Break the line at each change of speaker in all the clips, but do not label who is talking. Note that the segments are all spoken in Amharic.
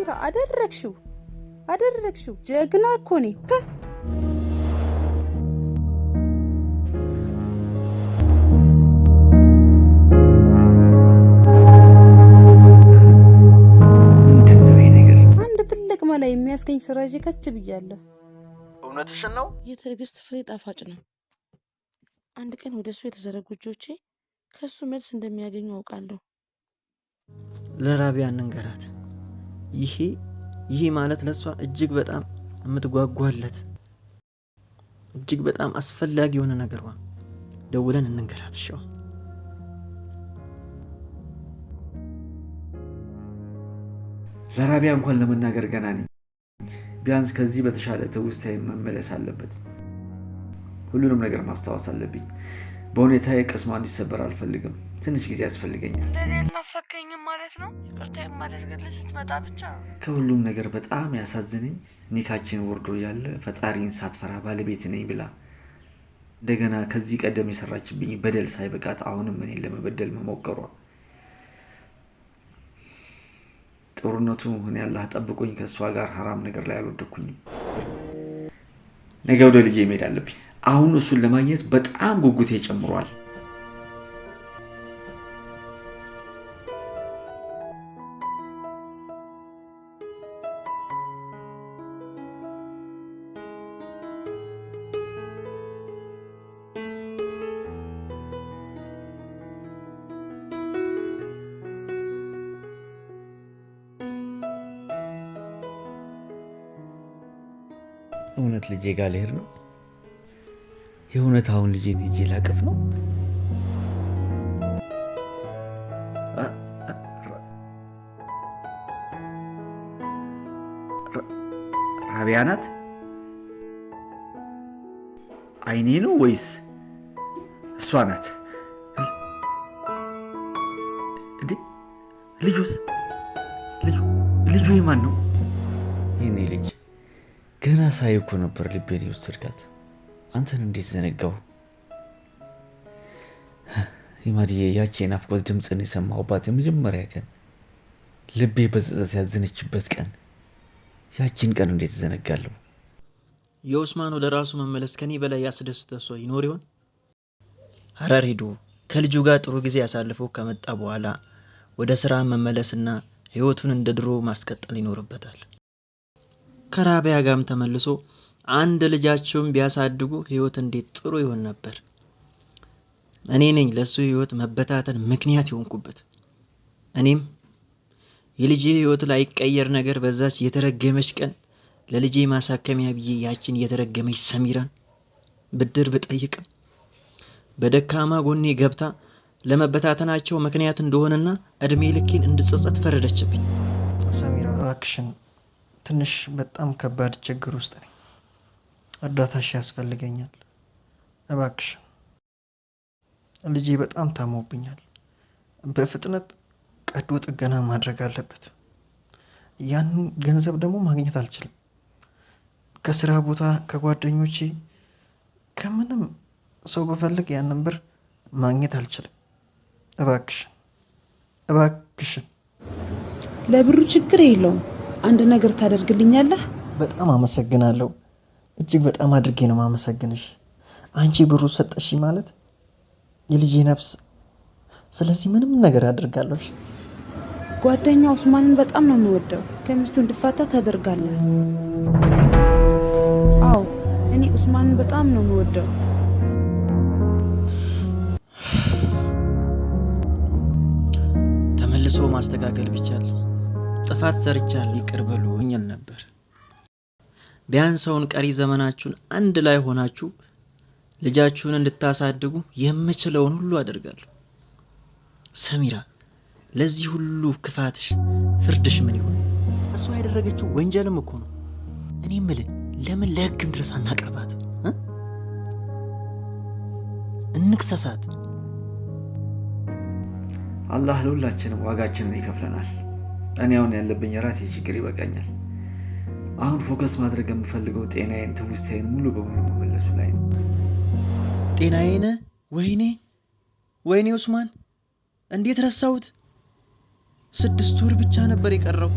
ሰሚራ አደረግሽው ጀግና እኮ ነኝ ላይ የሚያስገኝ ስራጂ ከች ብያለሁ
እውነትሽን ነው
የትዕግስት ፍሬ ጣፋጭ ነው አንድ ቀን ወደሱ የተዘረጉ እጆቼ ከሱ መልስ እንደሚያገኙ አውቃለሁ
ለራቢያ እንንገራት ይሄ ማለት ለሷ እጅግ በጣም የምትጓጓለት እጅግ በጣም አስፈላጊ የሆነ ነገርዋ ደውለን እንንገራት ሻው
ለራቢያ እንኳን ለመናገር ገና ነኝ ቢያንስ ከዚህ በተሻለ ትውስታዬ መመለስ አለበት ሁሉንም ነገር ማስተዋወስ አለብኝ በሁኔታዬ ቅስሟ እንዲሰበር አልፈልግም ትንሽ ጊዜ ያስፈልገኛል
እንደኔና ፈከኝም ማለት ነው ይቅርታ የማደርግልህ ስትመጣ ብቻ
ከሁሉም ነገር በጣም ያሳዝነኝ ኒካችን ወርዶ ያለ ፈጣሪን ሳትፈራ ባለቤት ነኝ ብላ እንደገና ከዚህ ቀደም የሰራችብኝ በደል ሳይበቃት አሁንም እኔን ለመበደል መሞከሯ ጦርነቱ ሆነ ያላህ ጠብቆኝ ከሷ ጋር حرام ነገር ላይ አልወደኩኝም ነገ ወደ ልጄ መሄድ አለብኝ አሁን እሱን ለማግኘት በጣም ጉጉቴ ጨምሯል እውነት ልጄ ጋር ልሄድ ነው የእውነታውን ልጄን ሄጄ ላቅፍ ነው ራቢያ ናት አይኔ ነው ወይስ እሷ ናት እንዴ ልጁ የማን ነው የኔ ልጅ ገና ሳይኮ ነበር ልቤን ይወስድካት አንተን እንዴት ዘነጋው ይማዲዬ ያቺ ናፍቆት ድምጽን የሰማሁባት የመጀመሪያ ቀን ልቤ በጸጸት ያዘነችበት ቀን ያቺን ቀን እንዴት ዘነጋለሁ
የኡስማን ወደ ራሱ መመለስ ከኔ በላይ ያስደስተው ሰው ይኖር ይሆን ሐረር ሄዶ ከልጁ ጋር ጥሩ ጊዜ ያሳልፈው ከመጣ በኋላ ወደ ስራ መመለስና ህይወቱን እንደድሮ ማስቀጠል ይኖርበታል ከራቢያ ጋርም ተመልሶ አንድ ልጃቸውን ቢያሳድጉ ህይወት እንዴት ጥሩ ይሆን ነበር እኔ ነኝ ለሱ ህይወት መበታተን ምክንያት ይሆንኩበት እኔም የልጄ ህይወት ላይ ቀየር ነገር በዛች የተረገመች ቀን ለልጄ ማሳከሚያ ብዬ ያችን የተረገመች ሰሚራን ብድር ብጠይቅ በደካማ ጎኔ ገብታ ለመበታተናቸው ምክንያት እንደሆነና እድሜ ልኬን እንድጸጸት ፈረደችብኝ ሰሚራ አክሽን ትንሽ በጣም ከባድ ችግር ውስጥ ነኝ እርዳታሽ ያስፈልገኛል እባክሽ ልጄ በጣም ታሞብኛል በፍጥነት ቀዶ ጥገና ማድረግ አለበት ያን ገንዘብ ደግሞ ማግኘት አልችልም ከስራ ቦታ ከጓደኞቼ ከምንም ሰው በፈልግ ያን ብር ማግኘት አልችልም እባክሽ
ለብሩ ችግር የለውም አንድ ነገር ታደርግልኛለህ
በጣም አመሰግናለሁ እጅግ በጣም አድርጌ ነው ማመሰግንሽ አንቺ ብሩ ሰጠሽ ማለት የልጄ ነፍስ ስለዚህ ምንም ነገር አድርጋለሁ
ጓደኛ ኡስማንን በጣም ነው የምወደው ከሚስቱ እንድፋታ ታደርጋለህ አዎ እኔ ኡስማንን በጣም ነው የምወደው
ተመልሶ ማስተካከል ቢቻል ጥፋት ሰርቻለሁ ይቅር በሉኝ ነበር ቢያንሰውን ቀሪ ዘመናችሁን አንድ ላይ ሆናችሁ ልጃችሁን እንድታሳድጉ የምችለውን ሁሉ አደርጋለሁ ሰሚራ ለዚህ ሁሉ ክፋትሽ ፍርድሽ ምን ይሆን እሷ ያደረገችው ወንጀልም እኮ ነው እኔ ምልህ ለምን ለህግም ድረስ አናቀርባት እንክሰሳት
አላህ ለሁላችንም ዋጋችንን ይከፍለናል እኔ አሁን ያለብኝ ራሴ ችግር ይበቃኛል አሁን ፎከስ ማድረግ የምፈልገው ጤናዬን ትውስታዬን ሙሉ በሙሉ መመለሱ ላይ ነው
ጤናዬን ወይኔ ኡስማን እንዴት ረሳሁት 6 ወር ብቻ ነበር የቀረው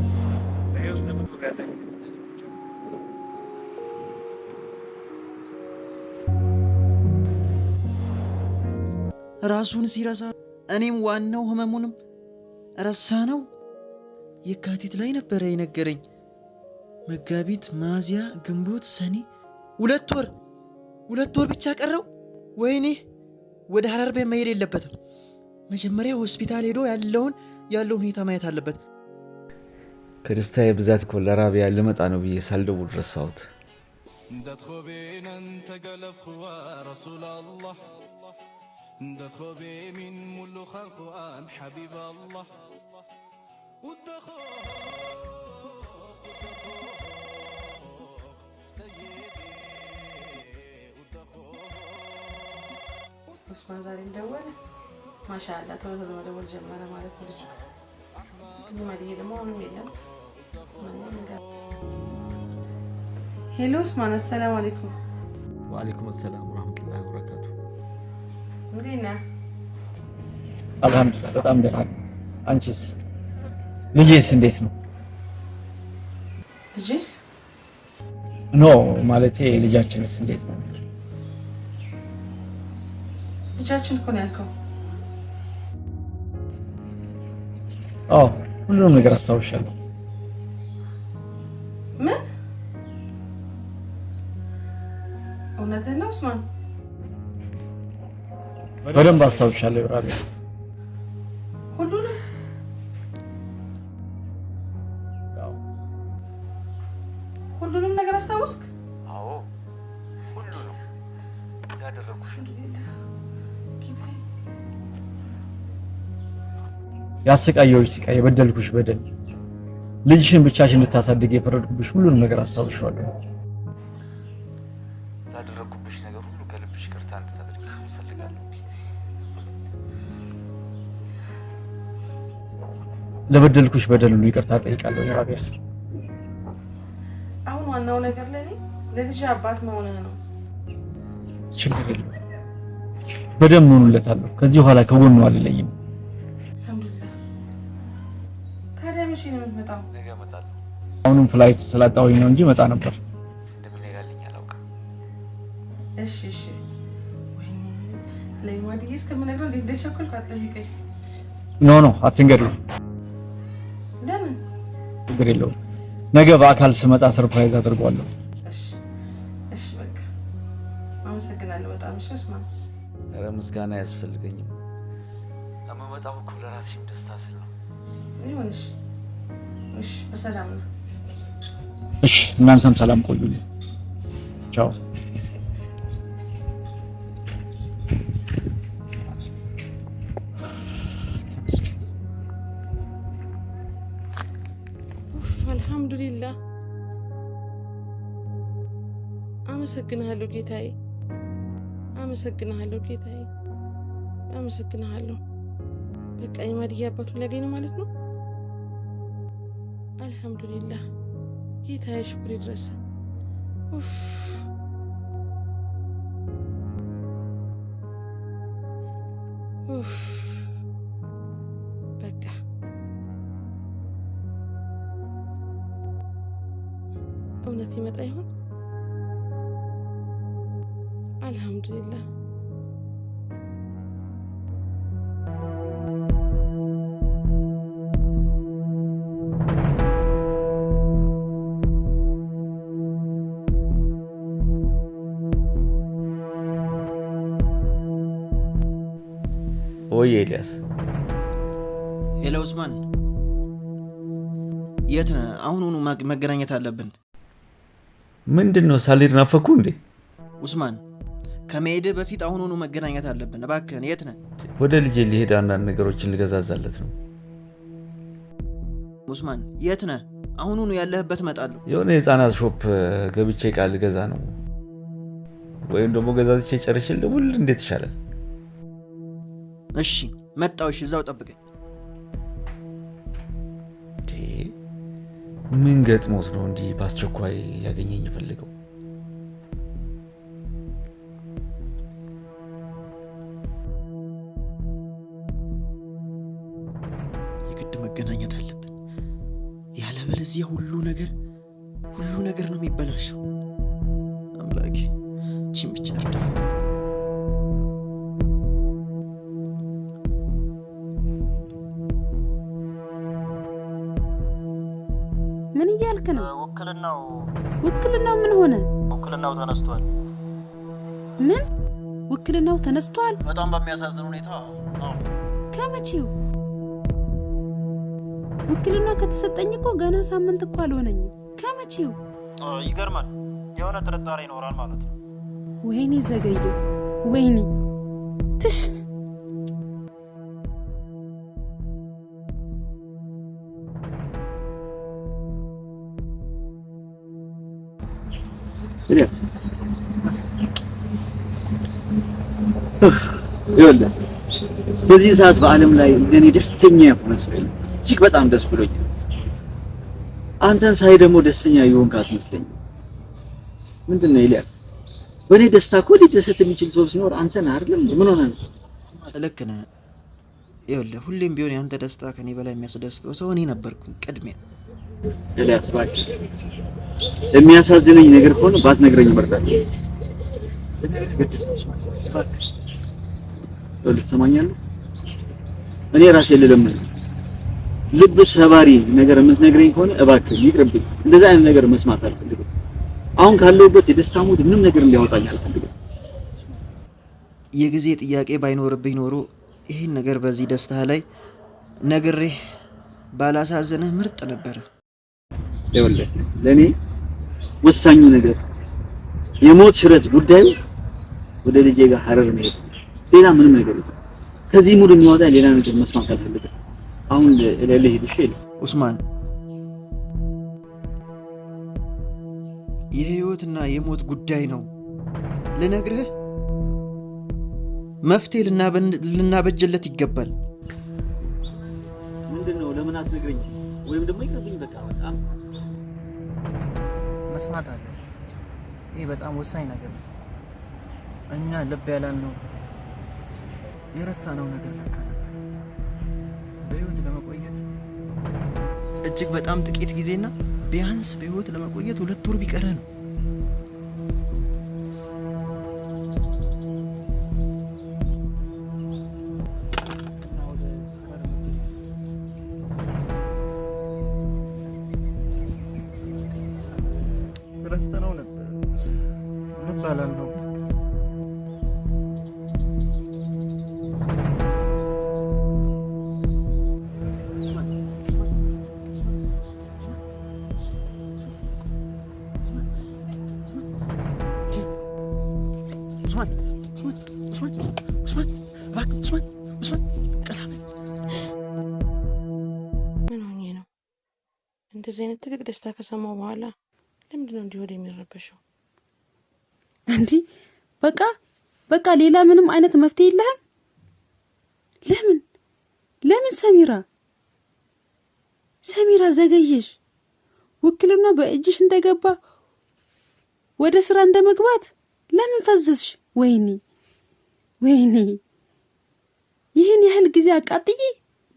ራሱን ሲረሳ እኔም ዋናው ህመሙንም ረሳ ነው። የካቲት ላይ ነበረ የነገረኝ። መጋቢት፣ ሚያዝያ፣ ግንቦት፣ ሰኔ 2 ወር ብቻ ቀረው። ወይኔ ወደ ሐረር ቤት መሄድ የለበትም። መጀመሪያ ሆስፒታል ሄዶ ያለው ሁኔታ ማየት አለበት።
ከደስታዬ ብዛት እኮ ለራቢያ ልመጣ ነው ብዬ ሳልደውል ረሳሁት።
ኡስማን ዛሬም ደወለ። ማሻአላ ቶሎ መደወል ጀመረ ማለት ነው ልጅ። ማዲዬ ደግሞ ምንም የለም። ሄሎ ኡስማን፣ አሰላሙ አለይኩም።
ወአለይኩም ሰላም ወራህመቱላሂ ወበረካቱ።
እንዴት ነህ?
አልሐምዱሊላህ በጣም ደህና ነኝ። አንቺስ? ልጄስ እንዴት ነው?
ልጅስ?
ኖ ማለቴ ልጃችንስ እንዴት ነው?
ልጃችን እኮ ነው ያልከው።
አዎ ሁሉንም ነገር አስታውሻለሁ።
ምን? እውነትህን ነው ኡስማን?
በደንብ አስታውሻለሁ ራቢያ።
ሁሉንም ነገር አስታውስክ?
አዎ ሁሉንም ያደረኩሽ።
ያሰቃየሁሽ ስቃይ፣ የበደልኩሽ በደል፣ ልጅሽን ብቻሽን እንድታሳድግ የፈረድኩብሽ ሁሉንም ነገር አስታውሻለሁ።
ያደረኩብሽ ነገር ሁሉ ከልብሽ ይቅርታ እንድታደርጊ እፈልጋለሁ።
ለበደልኩሽ በደል ሁሉ ይቅርታ ጠይቃለሁ ራቢያ።
አሁን ዋናው ነገር ለኔ ለልጅ አባት መሆንህ ነው።
ችግር የለም፣ በደንብ ሆኖለታለሁ። ከዚህ በኋላ ከጎኑ አልለይም።
አልሐምዱሊላህ። ታዲያ መቼ ነው የምትመጣው?
ነገ እመጣለሁ።
አሁንም ፍላይት ስላጣሁኝ ነው እንጂ መጣ ነበር።
እንደሚነጋልኝ አላውቅም።
እሺ ወይኔ ለማዲዬ እስከምነግረው እንዴት እንደቸኮልኩ አትጠይቀኝ።
ኖ አትንገሪው።
ለምን?
ችግር የለውም። ነገ በአካል ስመጣ ሰርፕራይዝ አድርጓለሁ።
እሺ በቃ አመሰግናለሁ በጣም። እሺ ኡስማን።
ኧረ ምስጋና አያስፈልገኝም። የምመጣው እኮ ለራሴም ደስታ ስል ነው።
ይሁንሽ። እሺ በሰላም ነው።
እሺ እናንተም ሰላም ቆዩልኝ። ቻው።
አልሐምዱሊላህ። አመሰግናለሁ ጌታዬ፣ አመሰግናለሁ ጌታዬ፣ አመሰግናለሁ። በቃ የማዲዬ አባቱን ሊያገኝ ነው ማለት ነው። አልሐምዱሊላህ ጌታዬ፣ ሽኩር ይድረስ። ኡፍ ኡፍ በቃ እውነት ይመጣ ይሆን? አልሐምዱሊላህ።
ወይ ኤልያስ።
ሄሎ ኡስማን፣ የት ነህ? አሁኑኑ መገናኘት አለብን።
ምንድነው ሳልሄድ ናፈኩ እንዴ?
ኡስማን ከመሄድህ በፊት አሁኑኑ መገናኘት አለብን። እባክህን የት ነህ?
ወደ ልጄ ሊሄድ አንዳንድ ነገሮችን ልገዛዛለት ነው።
ኡስማን የት ነህ? አሁኑኑ ያለህበት እመጣለሁ።
የሆነ የህፃናት ሾፕ ገብቼ ቃል ልገዛ ነው። ወይም ደግሞ ገዛዝቼ ጨርሼ ልደውል እንዴት ይሻላል?
እሺ መጣሁ። እሺ እዛው ጠብቀኝ።
ምን ገጥሞት ነው እንዲህ በአስቸኳይ ያገኘኝ የፈለገው?
የግድ መገናኘት አለብን። ያለበለዚያ እንደዚህ ሁሉ ነገር ነው የሚበላሸው። አምላኬ እቺን ብቻ እርዳኝ።
ምን እያልክ ነው?
ውክልናው
ምን ሆነ?
ውክልናው ተነስቷል።
ምን? ውክልናው ተነስቷል?
በጣም በሚያሳዝን ሁኔታ።
ከመቼው? ውክልና ከተሰጠኝ እኮ ገና ሳምንት እኮ አልሆነኝም። ከመቼው?
ይገርማል። የሆነ ጥርጣሬ ይኖራል ማለት ነው።
ወይኔ ዘገየው፣ ወይኔ ትሽ
ይኸውልህ በዚህ ሰዓት በዓለም ላይ እንደኔ ደስተኛ የሆነ ሰው የለም። እጅግ በጣም ደስ ብሎኛል። አንተን ሳይ ደግሞ ደስተኛ የሆንክ አትመስለኝም። ምንድን ነው ኤልያስ? በእኔ ደስታ እኮ ሊደሰት የሚችል ሰው ሲኖር አንተ ነህ አይደለም? ምን ሆነህ ነው?
ልክ ነህ። ይኸውልህ ሁሌም ቢሆን ያንተ ደስታ ከኔ በላይ የሚያስደስተው ሰው እኔ ነበርኩኝ ቅድሚያ።
ኤልያስ እባክህ የሚያሳዝነኝ ነገር ከሆነ ባትነግረኝ እመርጣለሁ። ትሰማኛለህ? እኔ ራሴን ልለምን ልብ ሰባሪ ነገር የምትነግረኝ ከሆነ እባክህ ይቅርብኝ። እንደዛ አይነት ነገር መስማት አልፈልግም። አሁን ካለሁበት የደስታ ሙድ ምንም ነገር እንዲያወጣኝ አልፈልግም።
የጊዜ ጥያቄ ባይኖርብኝ ኖሮ ይህን ነገር በዚህ ደስታ ላይ ነግሬህ ባላሳዝንህ ምርጥ ነበረ።
ይኸውልህ ለእኔ ወሳኙ ነገር የሞት ሽረት ጉዳዩ ወደ ልጄ ጋር ሀረር መሄድ፣ ሌላ ምንም ነገር የለም። ከዚህ ሙድ የሚወጣ ሌላ ነገር መስማት አልፈልግም። አሁን ለሌላ ሄድሽ
ኡስማን፣ የህይወትና የሞት ጉዳይ ነው ልነግርህ። መፍትሄ ልናበጀለት ይገባል።
ምንድነው? ለምን አትነግረኝ? ወይም ደግሞ ይቅርብኝ። በቃ በጣም
መስማት አለ። ይሄ በጣም ወሳኝ ነገር ነው። እኛ ልብ ያላልነው የረሳነው ነገር ለካ ነበር። በህይወት ለመቆየት
እጅግ በጣም ጥቂት ጊዜና ቢያንስ በህይወት ለመቆየት 2 ወር ቢቀርህ ነው።
ረስተነው ነበር። ልብ ያላልነው
ምን ሆኜ ነው እንደዚህ አይነት ትልቅ ደስታ ከሰማሁ በኋላ ለምንድን ነው እንዲህ ወደ የሚረበሸው?
እንዲህ በቃ ሌላ ምንም አይነት መፍትሄ የለህም? ለምን ሰሚራ ዘገየሽ? ውክልና በእጅሽ እንደገባ ወደ ስራ እንደመግባት ለምን ፈዘዝሽ? ወይኔ ይህን ያህል ጊዜ አቃጥዬ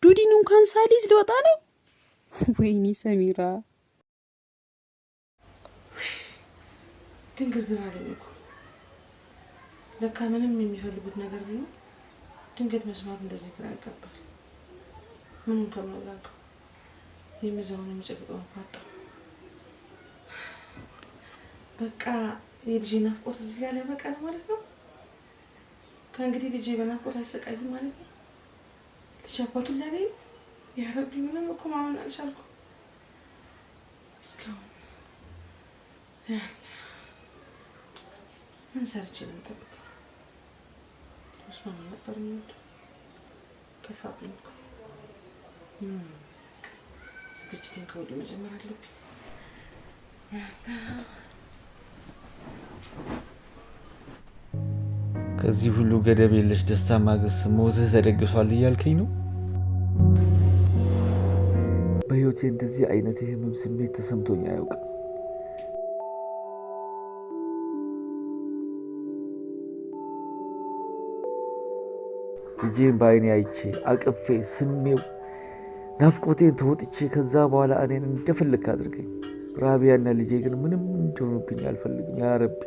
ዱዲን እንኳን ሳሊዝ ሊወጣ ነው። ወይኔ ሰሚራ
ድንገት ግን አለኝ እኮ ለካ ምንም የሚፈልጉት ነገር ቢሆን ድንገት መስማት እንደዚህ ግራ ያጋባል። ምንም ከመላቀው የሚዘውን የሚጨብጠውን ፋጣው በቃ የልጄ ናፍቆት እዚህ ጋር ሊያበቃ ነው ማለት ነው። ከእንግዲህ ልጄ በናፍቆት አይሰቃይም ማለት ነው። ልጅ አባቱን ሊያገኝ ያረቢ ምንም እኮ ማመን አልቻልኩም እስካሁን። ምን ሰርቼ ነው የምጠብቀው? ኡስማን ነበር የሚወደው። ከፋብኝ እኮ ዝግጅቴን ከወዲሁ መጀመር አለብኝ።
ከዚህ ሁሉ ገደብ የለሽ ደስታ ማግስት ሞትህ ተደግሷል እያልከኝ ነው? በህይወቴ እንደዚህ አይነት የህመም ስሜት ተሰምቶኝ አያውቅም። ልጄን በአይኔ አይቼ አቅፌ ስሜው ናፍቆቴን ተወጥቼ ከዛ በኋላ እኔን እንደፈለክ አድርገኝ። ራቢያና ልጄ ግን ምንም እንዲሆኑብኝ አልፈልግም። ያ ረቢ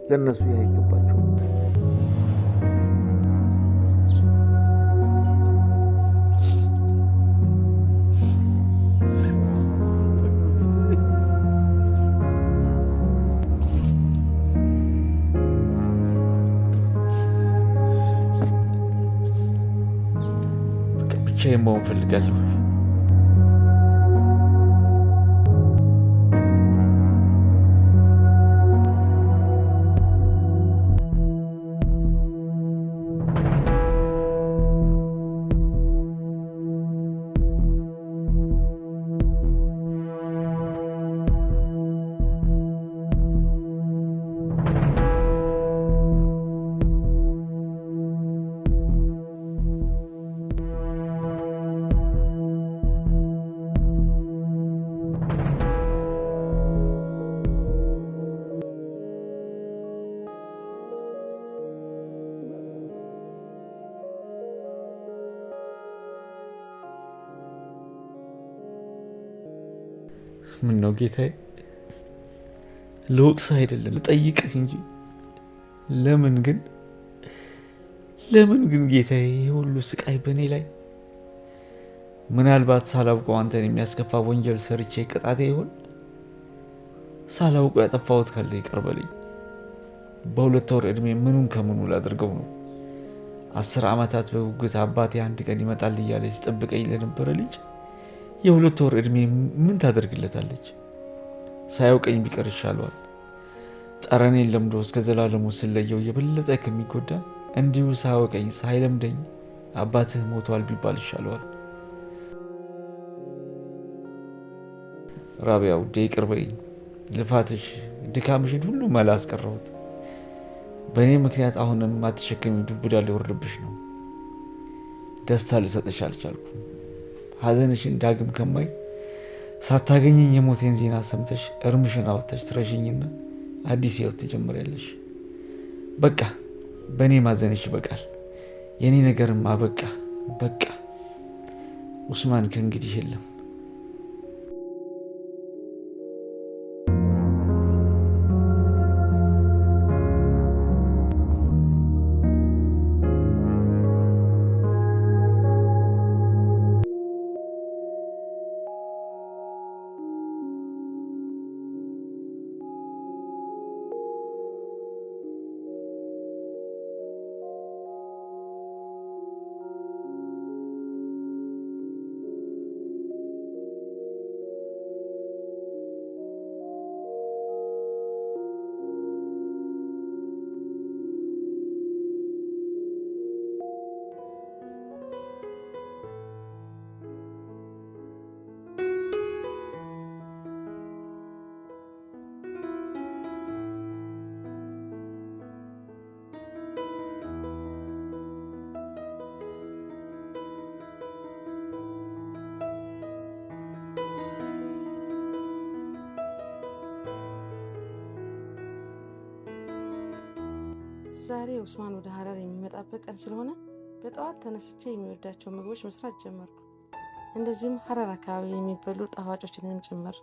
ለእነሱ ያይገባቸው። ብቻዬን መሆን እፈልጋለሁ። ምን ነው ጌታዬ? ልወቅስህ አይደለም ልጠይቅህ እንጂ ለምን ግን ጌታዬ የሁሉ ስቃይ በእኔ ላይ? ምናልባት ሳላውቀው አንተን የሚያስከፋ ወንጀል ሰርቼ ቅጣቴ ይሆን? ሳላውቀው ያጠፋሁት ካለ ይቅር በለኝ። በ2 ወር ዕድሜ ምኑን ከምኑ ላድርገው ነው? 10 ዓመታት በጉጉት አባቴ አንድ ቀን ይመጣል እያለ ሲጠብቀኝ ለነበረ ልጅ የ2 ወር ዕድሜ ምን ታደርግለታለች? ሳያውቀኝ ቢቀር ይሻለዋል። ጠረኔን ለምዶ እስከ ዘላለሙ ስለየው የበለጠ ከሚጎዳ እንዲሁ ሳያውቀኝ ሳይለምደኝ አባትህ ሞቷል ቢባል ይሻለዋል። ራቢያ ውዴ ይቅር በይኝ። ልፋትሽ ድካምሽን ሁሉ መላ አስቀረሁት። በእኔ ምክንያት አሁንም አትሸከሚ ዱብዳ ሊወርድብሽ ነው። ደስታ ልሰጥሽ አልቻልኩም። ሐዘንሽን ዳግም ከማይ ሳታገኘኝ የሞቴን ዜና ሰምተሽ እርምሽን አወጥተሽ ትረሽኝና አዲስ ህይወት ትጀምሪያለሽ። በቃ በእኔ ማዘንሽ ይበቃል። የኔ ነገርም አበቃ። በቃ ኡስማን ከእንግዲህ የለም።
ዛሬ ኡስማን ወደ ሀረር የሚመጣበት ቀን ስለሆነ በጠዋት ተነስቼ የሚወዳቸው ምግቦች መስራት ጀመርኩ። እንደዚሁም ሀረር አካባቢ የሚበሉ ጣፋጮችንም ጭምር።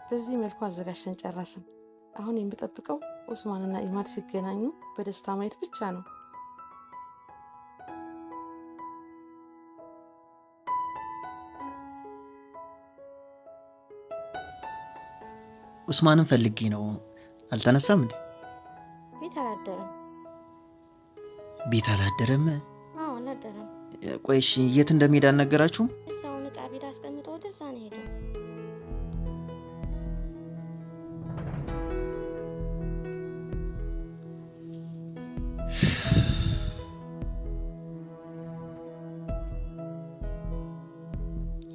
በዚህ መልኩ አዘጋጅተን ጨረስን። አሁን የምጠብቀው ኡስማንና ኢማድ ሲገናኙ በደስታ ማየት ብቻ ነው።
ኡስማንን ፈልጌ ነው። አልተነሳም እንዴ?
ቤት አላደረም።
ቤት አላደረም?
አዎ አላደረም።
ቆይ እሺ፣ የት እንደሚሄድ አልነገራችሁም?
እዛውን ዕቃ ቤት አስቀምጦ ወደዛ ነው ሄደው።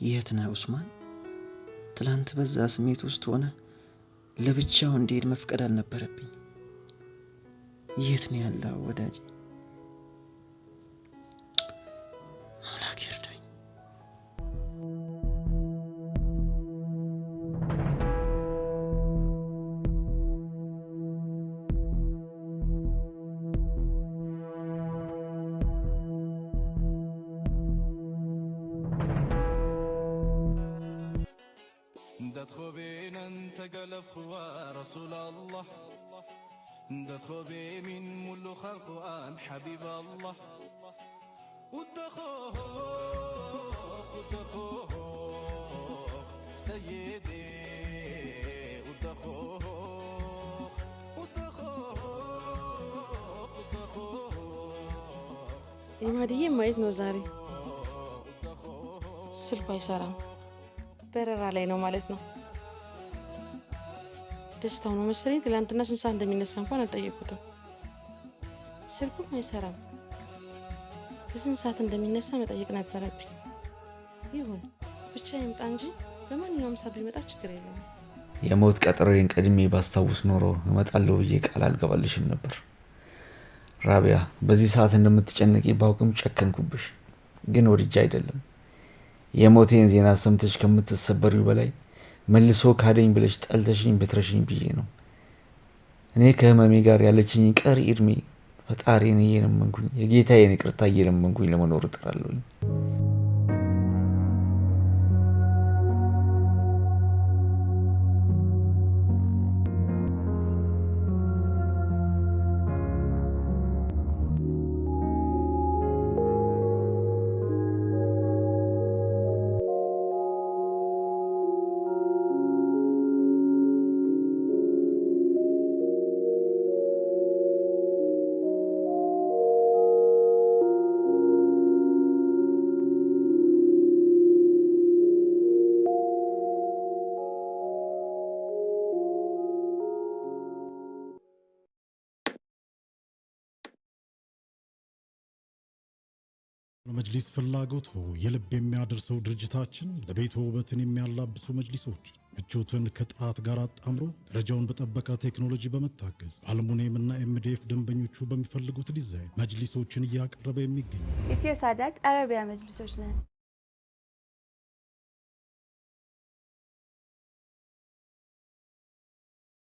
የት ነህ ኡስማን? ትላንት በዛ ስሜት ውስጥ ሆነ ለብቻው እንዲሄድ መፍቀድ አልነበረብኝ። የት ነው ያለው ወዳጅ? አምላክ ይርዳኝ።
رسول الله ندخبي من ملو خلقان حبيب الله ودخوخ سيدي ودخوخ
ኢማድዬ ማየት ነው ዛሬ። ስልኩ አይሰራም፣ በረራ ላይ ነው ማለት ነው። ደስታው ነው መሰለኝ። ትላንትና ስንት ሰዓት እንደሚነሳ እንኳን አልጠየቁትም። ስልኩም አይሰራም። በስንት ሰዓት እንደሚነሳ መጠየቅ ነበረብኝ። ይሁን ብቻ ይምጣ እንጂ በማንኛውም ሰዓት ቢመጣ ችግር የለውም።
የሞት ቀጠሮዬን ቀድሜ ባስታውስ ኖሮ እመጣለሁ ብዬ ቃል አልገባልሽም ነበር። ራቢያ፣ በዚህ ሰዓት እንደምትጨነቂ ባውቅም ጨከንኩብሽ። ግን ወድጄ አይደለም። የሞቴን ዜና ሰምተሽ ከምትሰበሪው በላይ መልሶ ካደኝ ብለሽ ጠልተሽኝ ብትረሽኝ ብዬ ነው። እኔ ከህመሜ ጋር ያለችኝ ቀሪ እድሜ ፈጣሪን እየለመንኩኝ የጌታዬን ይቅርታ እየለመንኩኝ ለመኖር እጥራለሁኝ።
ለመጅሊስ ፍላጎት የልብ የሚያደርሰው ድርጅታችን ለቤት ውበትን የሚያላብሱ መጅሊሶች ምቾትን ከጥራት ጋር አጣምሮ ደረጃውን በጠበቀ ቴክኖሎጂ በመታገዝ አልሙኒየም እና ኤምዲኤፍ ደንበኞቹ በሚፈልጉት ዲዛይን መጅሊሶችን እያቀረበ የሚገኝ
ኢትዮ ሳዳት አረቢያ መጅሊሶች ነን።